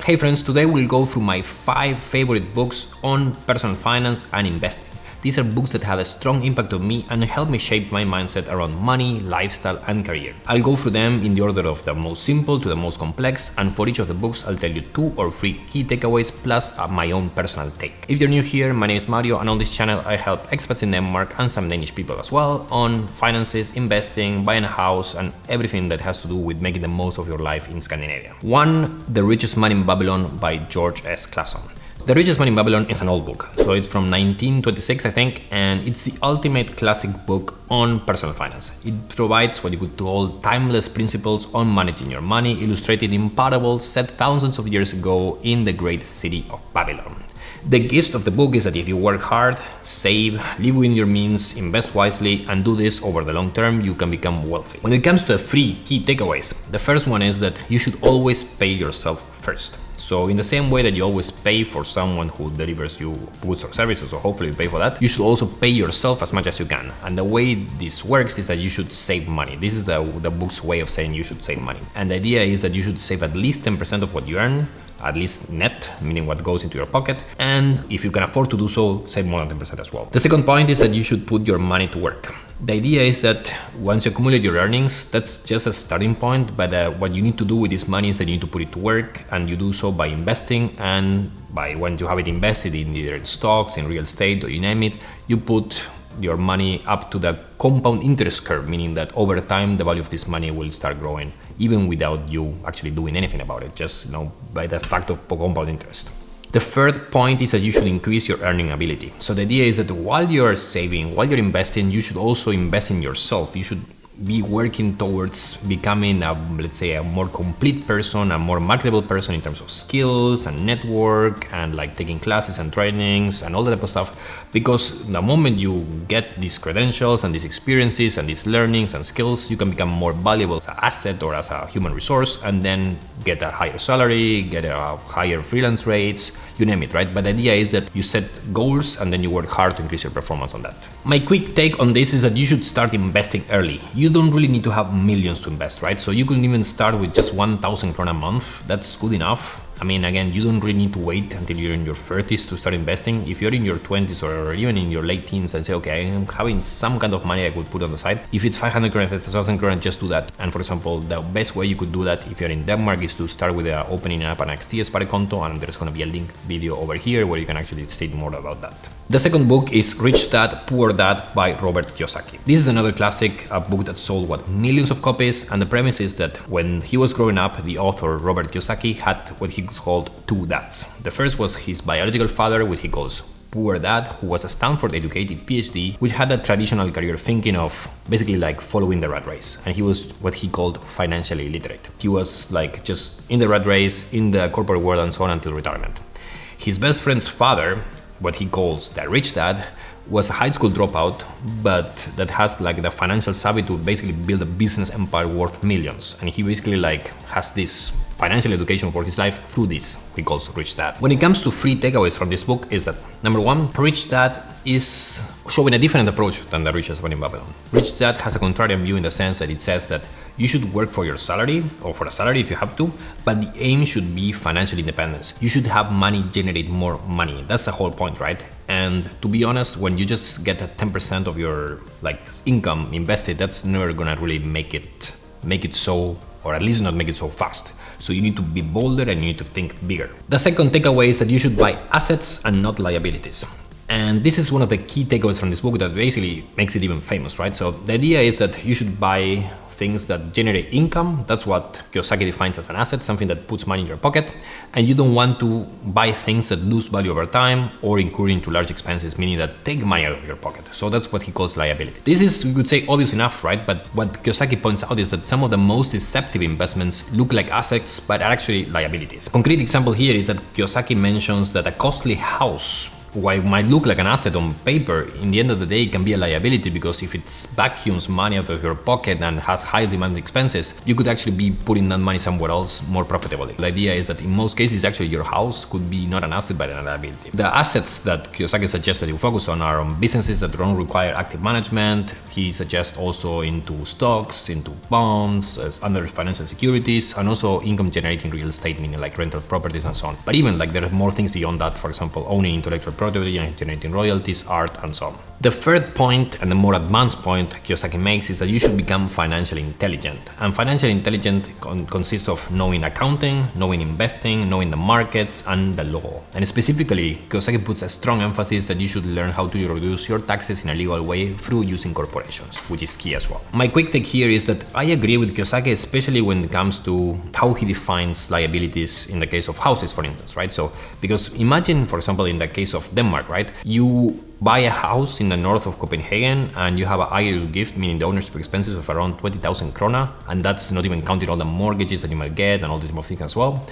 Hey friends, today we'll go through my 5 favorite books on personal finance and investing. These are books that had a strong impact on me and helped me shape my mindset around money, lifestyle, and career. I'll go through them in the order of the most simple to the most complex, and for each of the books I'll tell you 2 or 3 key takeaways plus my own personal take. If you're new here, my name is Mario, and on this channel I help expats in Denmark and some Danish people as well on finances, investing, buying a house, and everything that has to do with making the most of your life in Scandinavia. 1. The Richest Man in Babylon by George S. Clason. The Richest Man in Babylon is an old book, so it's from 1926 I think, and it's the ultimate classic book on personal finance. It provides what you could call timeless principles on managing your money, illustrated in parables set thousands of years ago in the great city of Babylon. The gist of the book is that if you work hard, save, live within your means, invest wisely, and do this over the long term, you can become wealthy. When it comes to the 3 key takeaways, the first one is that you should always pay yourself first. So in the same way that you always pay for someone who delivers you goods or services, or hopefully you pay for that, you should also pay yourself as much as you can. And the way this works is that you should save money. This is the book's way of saying you should save money. And the idea is that you should save at least 10% of what you earn, at least net, meaning what goes into your pocket, and if you can afford to do so, save more than 10% as well. The second point is that you should put your money to work. The idea is that once you accumulate your earnings, that's just a starting point, but what you need to do with this money is that you need to put it to work, and you do so by investing, and by when you have it invested in either in stocks, in real estate, or you name it, you put your money up to the compound interest curve, meaning that over time the value of this money will start growing even without you actually doing anything about it, just by the fact of compound interest. The third point is that you should increase your earning ability. So the idea is that while you're saving, while you're investing, you should also invest in yourself. You should be working towards becoming let's say a more complete person, a more marketable person in terms of skills and network, and like taking classes and trainings and all that type of stuff, because the moment you get these credentials and these experiences and these learnings and skills, you can become more valuable as an asset or as a human resource, and then get a higher salary, get a higher freelance rates, you name it, right? But the idea is that you set goals and then you work hard to increase your performance on that. My quick take on this is that you should start investing early. You don't really need to have millions to invest, right? So you can even start with just 1,000 krona a month. That's good enough. I mean, again, you don't really need to wait until you're in your 30s to start investing. If you're in your 20s or even in your late teens and say, okay, I'm having some kind of money I could put on the side. If it's 500 krona, 1,000 krona, just do that. And for example, the best way you could do that if you're in Denmark is to start with opening up an XT Sparekonto, and there's going to be a link video over here where you can actually state more about that. The second book is Rich Dad, Poor Dad by Robert Kiyosaki. This is another classic, a book that sold millions of copies, and the premise is that when he was growing up, the author Robert Kiyosaki had what he called 2 dads. The first was his biological father, which he calls Poor Dad, who was a Stanford educated PhD, which had a traditional career thinking of basically like following the rat race, and he was what he called financially illiterate. He was like just in the rat race, in the corporate world and so on until retirement. His best friend's father, what he calls the rich dad, was a high school dropout, but that has like the financial savvy to basically build a business empire worth millions. And he basically like has this financial education for his life through this he calls Rich Dad. When it comes to 3 takeaways from this book is that, number 1, Rich Dad is showing a different approach than the Richest Man in Babylon. Rich Dad has a contrarian view in the sense that it says that you should work for your salary, or for a salary if you have to, but the aim should be financial independence. You should have money generate more money. That's the whole point, right? And to be honest, when you just get 10% of your income invested, that's never gonna really make it so, or at least not make it so fast. So you need to be bolder and you need to think bigger. The second takeaway is that you should buy assets and not liabilities. And this is one of the key takeaways from this book that basically makes it even famous, right? So the idea is that you should buy things that generate income. That's what Kiyosaki defines as an asset, something that puts money in your pocket. And you don't want to buy things that lose value over time or incur into large expenses, meaning that take money out of your pocket. So that's what he calls liability. This is, we could say, obvious enough, right? But what Kiyosaki points out is that some of the most deceptive investments look like assets, but are actually liabilities. A concrete example here is that Kiyosaki mentions that a costly house while it might look like an asset on paper, in the end of the day, it can be a liability, because if it vacuums money out of your pocket and has high demand expenses, you could actually be putting that money somewhere else more profitably. The idea is that in most cases, actually your house could be not an asset but a liability. The assets that Kiyosaki suggests that you focus on are on businesses that don't require active management. He suggests also into stocks, into bonds, as under financial securities, and also income generating real estate, meaning like rental properties and so on. But even like there are more things beyond that, for example, owning intellectual property and generating royalties, art, and so on. The third point, and the more advanced point Kiyosaki makes, is that you should become financially intelligent. And financially intelligent consists of knowing accounting, knowing investing, knowing the markets, and the law. And specifically, Kiyosaki puts a strong emphasis that you should learn how to reduce your taxes in a legal way through using corporations, which is key as well. My quick take here is that I agree with Kiyosaki, especially when it comes to how he defines liabilities in the case of houses, for instance, right? So, because imagine, for example, in the case of Denmark, right? You buy a house in the north of Copenhagen and you have a higher gift, meaning the ownership expenses of around 20,000 krona, and that's not even counting all the mortgages that you might get and all these more things as well.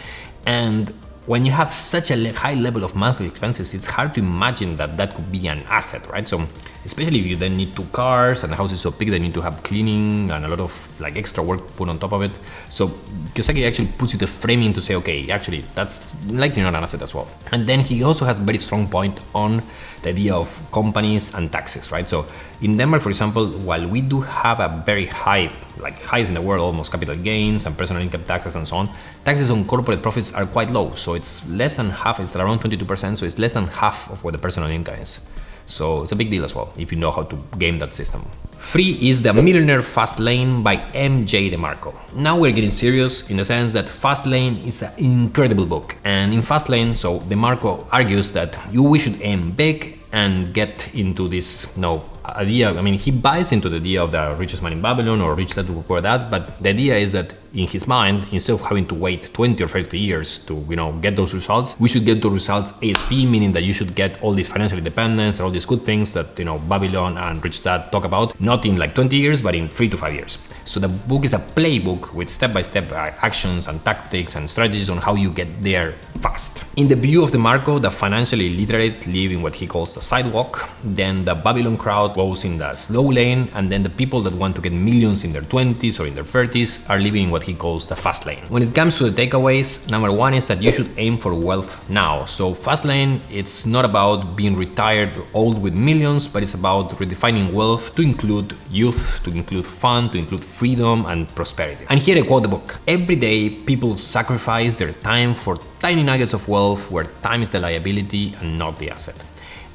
And when you have such a high level of monthly expenses, it's hard to imagine that that could be an asset, right? So especially if you then need 2 cars and the house is so big, they need to have cleaning and a lot of like extra work put on top of it. So Kiyosaki actually puts you the framing to say, okay, actually that's likely not an asset as well. And then he also has a very strong point on the idea of companies and taxes, right? So in Denmark, for example, while we do have a very high, like highest in the world, almost capital gains and personal income taxes and so on, taxes on corporate profits are quite low. So it's less than half, it's around 22%. So it's less than half of what the personal income is. So it's a big deal as well, if you know how to game that system. 3 is the Millionaire Fastlane by M.J. DeMarco. Now we're getting serious in the sense that Fastlane is an incredible book. And in Fastlane, so DeMarco argues that we should aim big and get into this, idea. I mean, he buys into the idea of the richest man in Babylon or rich dad poor dad, but the idea is that in his mind, instead of having to wait 20 or 30 years to, get those results, we should get those results ASP, meaning that you should get all this financial independence and all these good things that, Babylon and Rich Dad talk about, not in like 20 years, but in 3 to 5 years. So the book is a playbook with step-by-step actions and tactics and strategies on how you get there fast. In the view of DeMarco, the financially literate live in what he calls the sidewalk, then the Babylon crowd goes in the slow lane, and then the people that want to get millions in their 20s or in their 30s are living in what he calls the fast lane. When it comes to the takeaways, number 1 is that you should aim for wealth now. So fast lane, it's not about being retired old with millions, but it's about redefining wealth to include youth, to include fun, to include freedom and prosperity. And here I quote the book: every day people sacrifice their time for tiny nuggets of wealth where time is the liability and not the asset.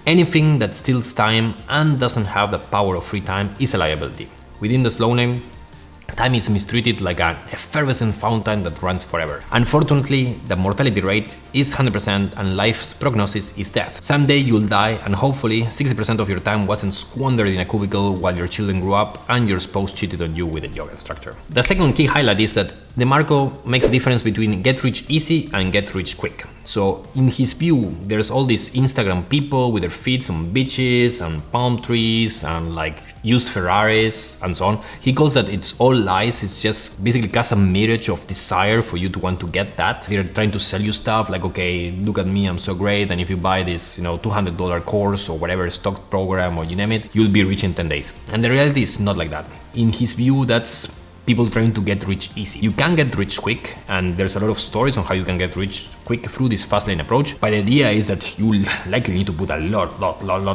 Anything that steals time and doesn't have the power of free time is a liability. Within the slow lane, time is mistreated like an effervescent fountain that runs forever. Unfortunately, the mortality rate is 100% and life's prognosis is death. Someday you'll die, and hopefully 60% of your time wasn't squandered in a cubicle while your children grew up and your spouse cheated on you with a yoga instructor. The second key highlight is that DeMarco makes a difference between get rich easy and get rich quick. So in his view, there's all these Instagram people with their feet on beaches and palm trees and like used Ferraris and so on. He calls that it's all lies. It's just basically cast a mirage of desire for you to want to get that. They're trying to sell you stuff like, okay, look at me, I'm so great. And if you buy this, $200 course or whatever stock program or you name it, you'll be rich in 10 days. And the reality is not like that. In his view, that's people trying to get rich easy. You can get rich quick, and there's a lot of stories on how you can get rich quick through this fast lane approach. But the idea is that you likely need to put a lot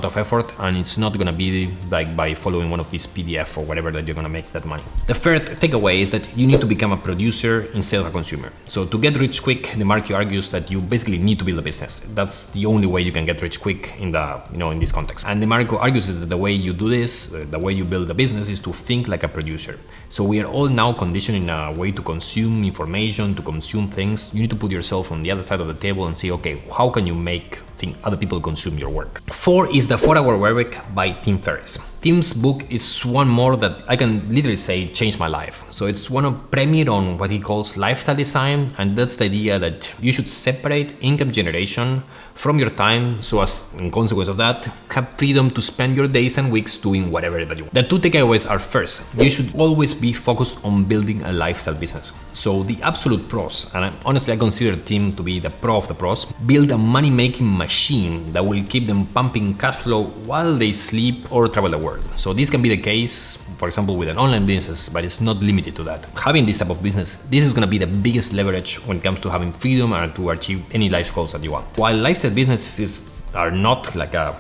of effort, and it's not gonna be like by following one of these PDF or whatever that you're gonna make that money. The third takeaway is that you need to become a producer instead of a consumer. So to get rich quick, DeMarco argues that you basically need to build a business. That's the only way you can get rich quick in the in this context. And DeMarco argues that the way you do this, the way you build a business, is to think like a producer. So we are all now conditioned in a way to consume information, to consume things. You need to put yourself on the other side of the table and say, okay, how can you make other people consume your work? 4 is the 4-Hour Workweek by Tim Ferriss. Tim's book is one more that I can literally say changed my life. So it's one of premiered on what he calls lifestyle design, and that's the idea that you should separate income generation from your time, so as in consequence of that, have freedom to spend your days and weeks doing whatever that you want. The two takeaways are: first, you should always be focused on building a lifestyle business. So the absolute pros, and honestly I consider Tim to be the pro of the pros, build a money-making machine that will keep them pumping cash flow while they sleep or travel the world. So this can be the case, for example, with an online business, but it's not limited to that. Having this type of business, this is going to be the biggest leverage when it comes to having freedom and to achieve any life goals that you want. While lifestyle businesses are not like a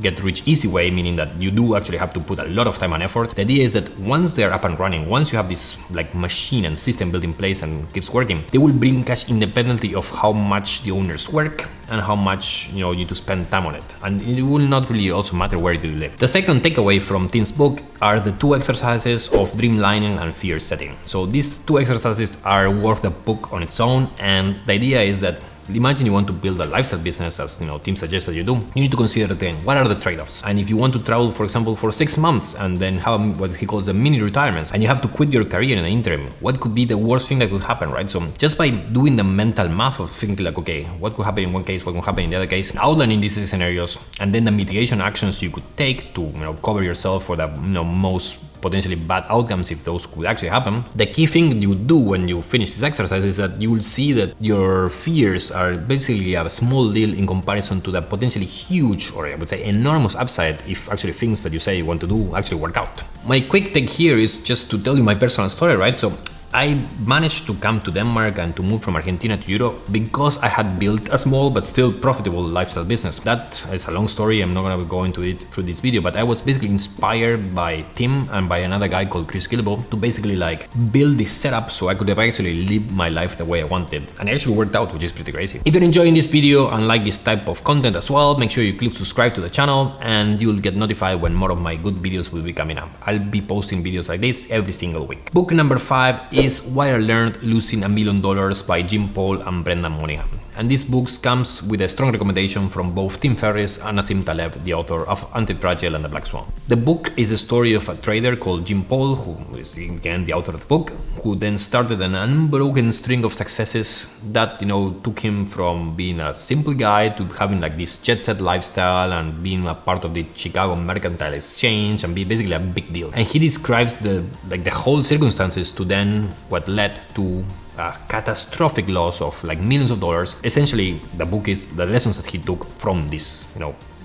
get rich easy way, meaning that you do actually have to put a lot of time and effort. The idea is that once they're up and running, once you have this like machine and system built in place and keeps working, they will bring cash independently of how much the owners work and how much you need to spend time on it. And it will not really also matter where you live. The second takeaway from Tim's book are the two exercises of dreamlining and fear setting. So these two exercises are worth the book on its own, and the idea is that imagine you want to build a lifestyle business, as Tim suggests that you do. You need to consider then what are the trade-offs. And if you want to travel, for example, for 6 months and then have what he calls a mini retirement, and you have to quit your career in the interim, what could be the worst thing that could happen, right? So just by doing the mental math of thinking like, okay, what could happen in one case, what could happen in the other case, outlining these scenarios, and then the mitigation actions you could take to cover yourself for the most potentially bad outcomes if those could actually happen. The key thing you do when you finish this exercise is that you will see that your fears are basically a small deal in comparison to the potentially huge, or I would say enormous upside if actually things that you say you want to do actually work out. My quick take here is just to tell you my personal story, right? So I managed to come to Denmark and to move from Argentina to Europe because I had built a small but still profitable lifestyle business. That is a long story. I'm not going to go into it through this video, but I was basically inspired by Tim and by another guy called Chris Gilbo to basically like build this setup so I could actually live my life the way I wanted. And it actually worked out, which is pretty crazy. If you're enjoying this video and like this type of content as well, make sure you click subscribe to the channel and you'll get notified when more of my good videos will be coming up. I'll be posting videos like this every single week. Book number 5 is Why I Learned Losing $1 Million by Jim Paul and Brendan Moynihan. And this book comes with a strong recommendation from both Tim Ferriss and Nassim Taleb, the author of Anti-Fragile and The Black Swan. The book is a story of a trader called Jim Paul, who is again the author of the book, who then started an unbroken string of successes that took him from being a simple guy to having like this jet set lifestyle and being a part of the Chicago Mercantile Exchange and be basically a big deal. And he describes the whole circumstances to then what led to a catastrophic loss of like millions of dollars. Essentially, the book is the lessons that he took from this,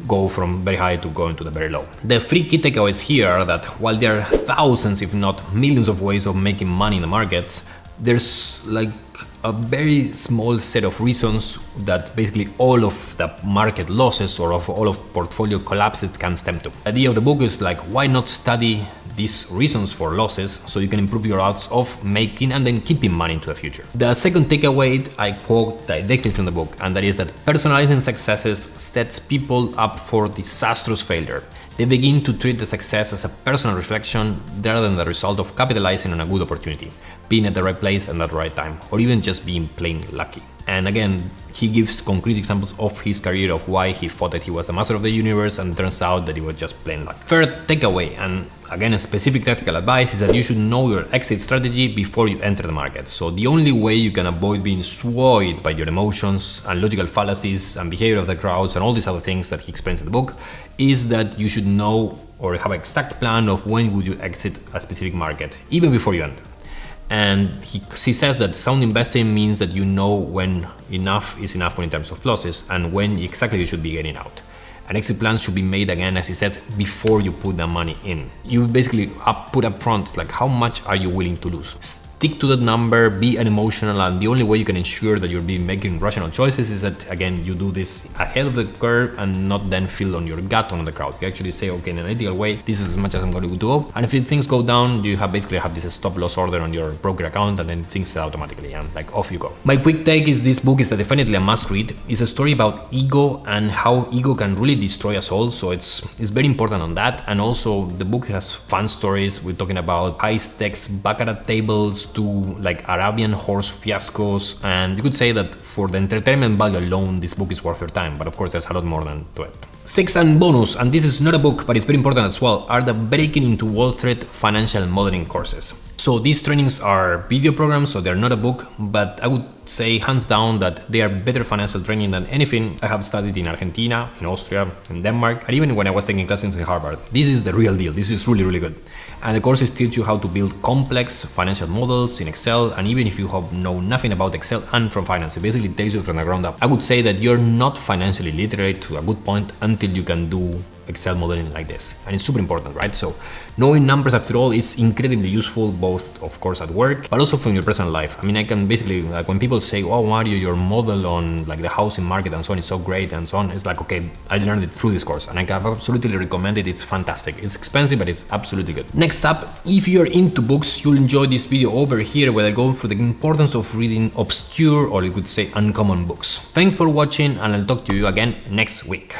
go from very high to going to the very low. The 3 key takeaways here are that while there are thousands, if not millions of ways of making money in the markets, there's like a very small set of reasons that basically all of the market losses or of all of portfolio collapses can stem to. The idea of the book is like, why not study these reasons for losses so you can improve your odds of making and then keeping money into the future. The second takeaway I quote directly from the book, and that is that personalizing successes sets people up for disastrous failure. They begin to treat the success as a personal reflection rather than the result of capitalizing on a good opportunity, being at the right place and at the right time, or even just being plain lucky. And again, he gives concrete examples of his career of why he thought that he was the master of the universe and it turns out that he was just plain luck. Third takeaway, and again a specific tactical advice, is that you should know your exit strategy before you enter the market. So the only way you can avoid being swayed by your emotions and logical fallacies and behavior of the crowds and all these other things that he explains in the book is that you should know or have an exact plan of when would you exit a specific market, even before you enter. And he says that sound investing means that you know when enough is enough in terms of losses and when exactly you should be getting out. And exit plans should be made, again, as he says, before you put the money in. You basically put up front, like, how much are you willing to lose? Stick to that number, be unemotional, and the only way you can ensure that you'll be making rational choices is that, again, you do this ahead of the curve and not then feel on your gut on the crowd. You actually say, okay, in an ideal way, this is as much as I'm going to go. And if things go down, you basically have this stop loss order on your broker account and then things automatically, and like off you go. My quick take is this book is definitely a must read. It's a story about ego and how ego can really destroy us all. So it's very important on that. And also the book has fun stories. We're talking about high stakes baccarat tables to like Arabian horse fiascos, and you could say that for the entertainment value alone, this book is worth your time, but of course there's a lot more than to it. Sixth and bonus, and this is not a book, but it's very important as well, are the Breaking into Wall Street financial modeling courses. So these trainings are video programs, so they're not a book, but I would say hands down that they are better financial training than anything I have studied in Argentina, in Austria, in Denmark, and even when I was taking classes in Harvard. This is the real deal. This is really, really good. And the courses teach you how to build complex financial models in Excel, and even if you know nothing about Excel and from finance, it basically takes you from the ground up. I would say that you're not financially literate to a good point until you can do Excel modeling like this, and it's super important, right? So knowing numbers, after all, is incredibly useful, both of course at work, but also from your personal life. I mean, I can basically, like when people say, oh Mario, your model on like the housing market and so on is so great and so on, it's like, okay, I learned it through this course and I can absolutely recommend it. It's fantastic. It's expensive, but it's absolutely good. Next up, if you're into books, you'll enjoy this video over here where I go through the importance of reading obscure, or you could say uncommon books. Thanks for watching, and I'll talk to you again next week.